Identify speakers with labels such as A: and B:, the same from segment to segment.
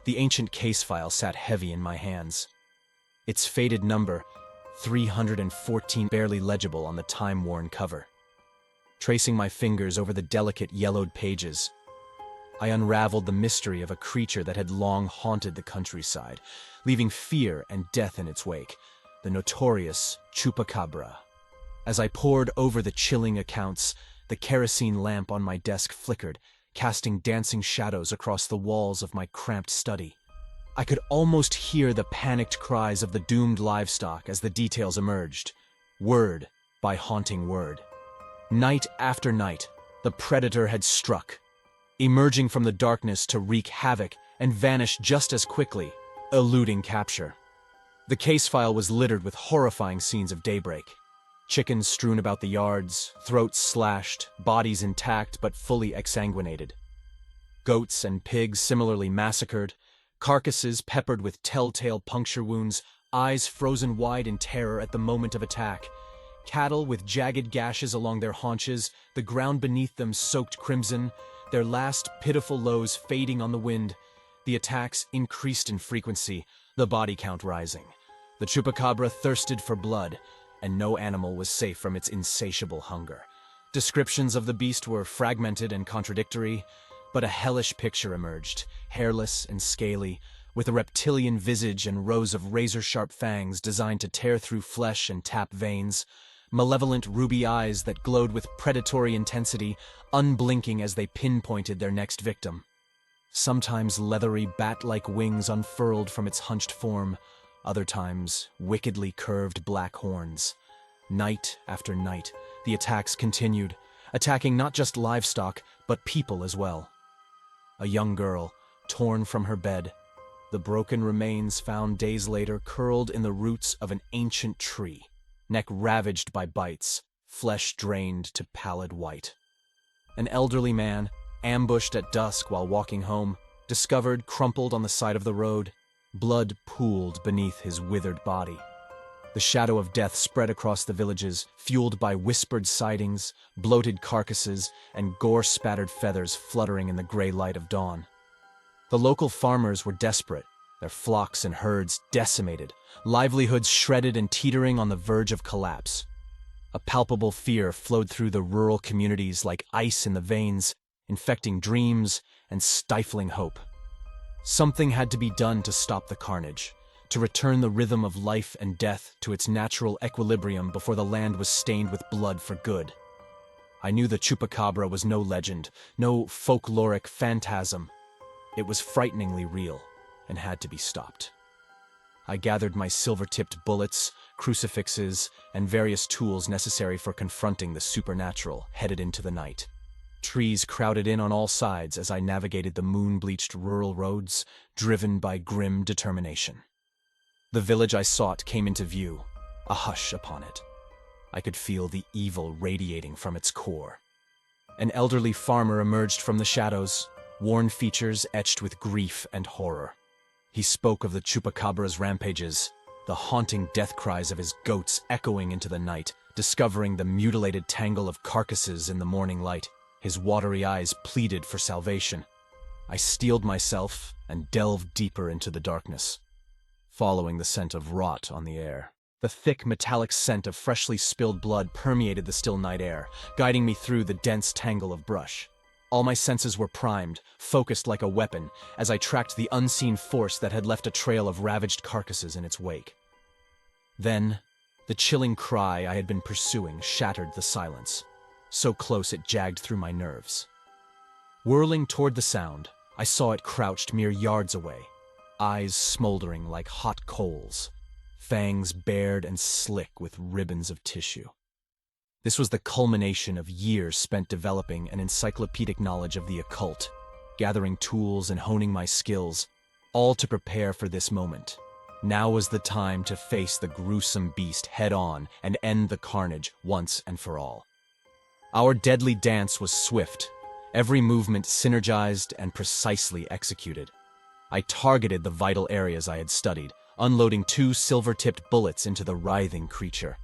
A: The ancient case file sat heavy in my hands. Its faded number, 314, barely legible on the time-worn cover. Tracing my fingers over the delicate yellowed pages, I unraveled the mystery of a creature that had long haunted the countryside, leaving fear and death in its wake, the notorious Chupacabra. As I pored over the chilling accounts, the kerosene lamp on my desk flickered, casting dancing shadows across the walls of my cramped study. I could almost hear the panicked cries of the doomed livestock as the details emerged, word by haunting word. Night after night, the predator had struck, emerging from the darkness to wreak havoc and vanish just as quickly, eluding capture. The case file was littered with horrifying scenes of daybreak. Chickens strewn about the yards, throats slashed, bodies intact but fully exsanguinated. Goats and pigs similarly massacred, carcasses peppered with telltale puncture wounds, eyes frozen wide in terror at the moment of attack. Cattle with jagged gashes along their haunches, the ground beneath them soaked crimson, their last pitiful lows fading on the wind. The attacks increased in frequency, the body count rising. The Chupacabra thirsted for blood, and no animal was safe from its insatiable hunger. Descriptions of the beast were fragmented and contradictory, but a hellish picture emerged, hairless and scaly, with a reptilian visage and rows of razor-sharp fangs designed to tear through flesh and tap veins, malevolent ruby eyes that glowed with predatory intensity, unblinking as they pinpointed their next victim. Sometimes leathery bat-like wings unfurled from its hunched form, other times wickedly curved black horns. Night after night, the attacks continued, attacking not just livestock, but people as well. A young girl, torn from her bed, the broken remains found days later curled in the roots of an ancient tree, neck ravaged by bites, flesh drained to pallid white. An elderly man, ambushed at dusk while walking home, discovered crumpled on the side of the road, blood pooled beneath his withered body. The shadow of death spread across the villages, fueled by whispered sightings, bloated carcasses, and gore-spattered feathers fluttering in the gray light of dawn. The local farmers were desperate, their flocks and herds decimated, livelihoods shredded and teetering on the verge of collapse. A palpable fear flowed through the rural communities like ice in the veins, infecting dreams and stifling hope. Something had to be done to stop the carnage, to return the rhythm of life and death to its natural equilibrium before the land was stained with blood for good. I knew the Chupacabra was no legend, no folkloric phantasm. It was frighteningly real and had to be stopped. I gathered my silver-tipped bullets, crucifixes, and various tools necessary for confronting the supernatural, headed into the night. Trees crowded in on all sides as I navigated the moon-bleached rural roads, driven by grim determination. The village I sought came into view, a hush upon it. I could feel the evil radiating from its core. An elderly farmer emerged from the shadows, worn features etched with grief and horror. He spoke of the Chupacabra's rampages, the haunting death cries of his goats echoing into the night, discovering the mutilated tangle of carcasses in the morning light. His watery eyes pleaded for salvation. I steeled myself and delved deeper into the darkness, following the scent of rot on the air. The thick, metallic scent of freshly spilled blood permeated the still night air, guiding me through the dense tangle of brush. All my senses were primed, focused like a weapon, as I tracked the unseen force that had left a trail of ravaged carcasses in its wake. Then, the chilling cry I had been pursuing shattered the silence, so close it jagged through my nerves. Whirling toward the sound, I saw it crouched mere yards away, eyes smoldering like hot coals, fangs bared and slick with ribbons of tissue. This was the culmination of years spent developing an encyclopedic knowledge of the occult, gathering tools and honing my skills, all to prepare for this moment. Now was the time to face the gruesome beast head-on and end the carnage once and for all. Our deadly dance was swift, every movement synergized and precisely executed. I targeted the vital areas I had studied, unloading 2 silver-tipped bullets into the writhing creature.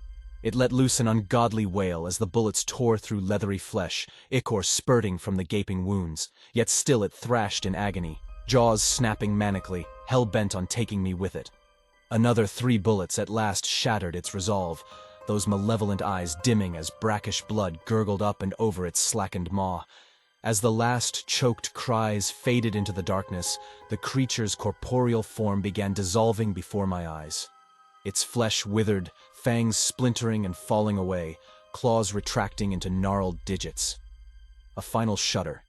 A: It let loose an ungodly wail as the bullets tore through leathery flesh, ichor spurting from the gaping wounds, yet still it thrashed in agony, jaws snapping manically, hell-bent on taking me with it. Another 3 bullets at last shattered its resolve, those malevolent eyes dimming as brackish blood gurgled up and over its slackened maw. As the last choked cries faded into the darkness, the creature's corporeal form began dissolving before my eyes. Its flesh withered, fangs splintering and falling away, claws retracting into gnarled digits. A final shudder,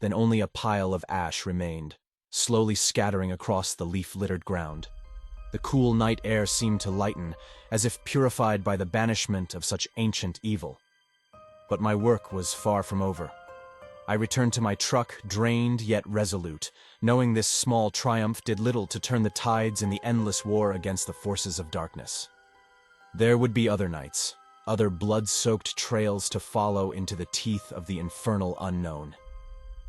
A: then only a pile of ash remained, slowly scattering across the leaf-littered ground. The cool night air seemed to lighten, as if purified by the banishment of such ancient evil. But my work was far from over. I returned to my truck, drained yet resolute, knowing this small triumph did little to turn the tides in the endless war against the forces of darkness. There would be other nights, other blood-soaked trails to follow into the teeth of the infernal unknown.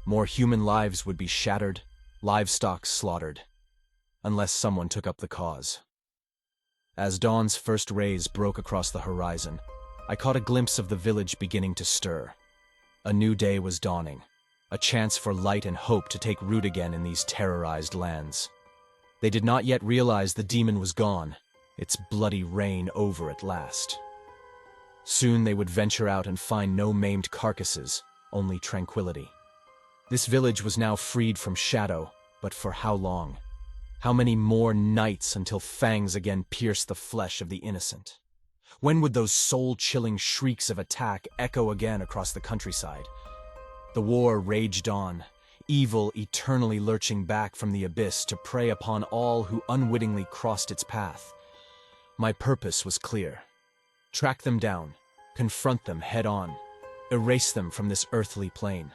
A: More human lives would be shattered, livestock slaughtered, unless someone took up the cause. As dawn's first rays broke across the horizon, I caught a glimpse of the village beginning to stir. A new day was dawning, a chance for light and hope to take root again in these terrorized lands. They did not yet realize the demon was gone, its bloody reign over at last. Soon they would venture out and find no maimed carcasses, only tranquility. This village was now freed from shadow, but for how long? How many more nights until fangs again pierced the flesh of the innocent? When would those soul-chilling shrieks of attack echo again across the countryside? The war raged on, evil eternally lurching back from the abyss to prey upon all who unwittingly crossed its path. My purpose was clear. Track them down, confront them head-on, erase them from this earthly plane.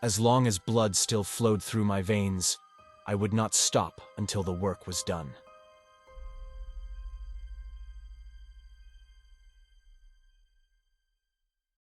A: As long as blood still flowed through my veins, I would not stop until the work was done.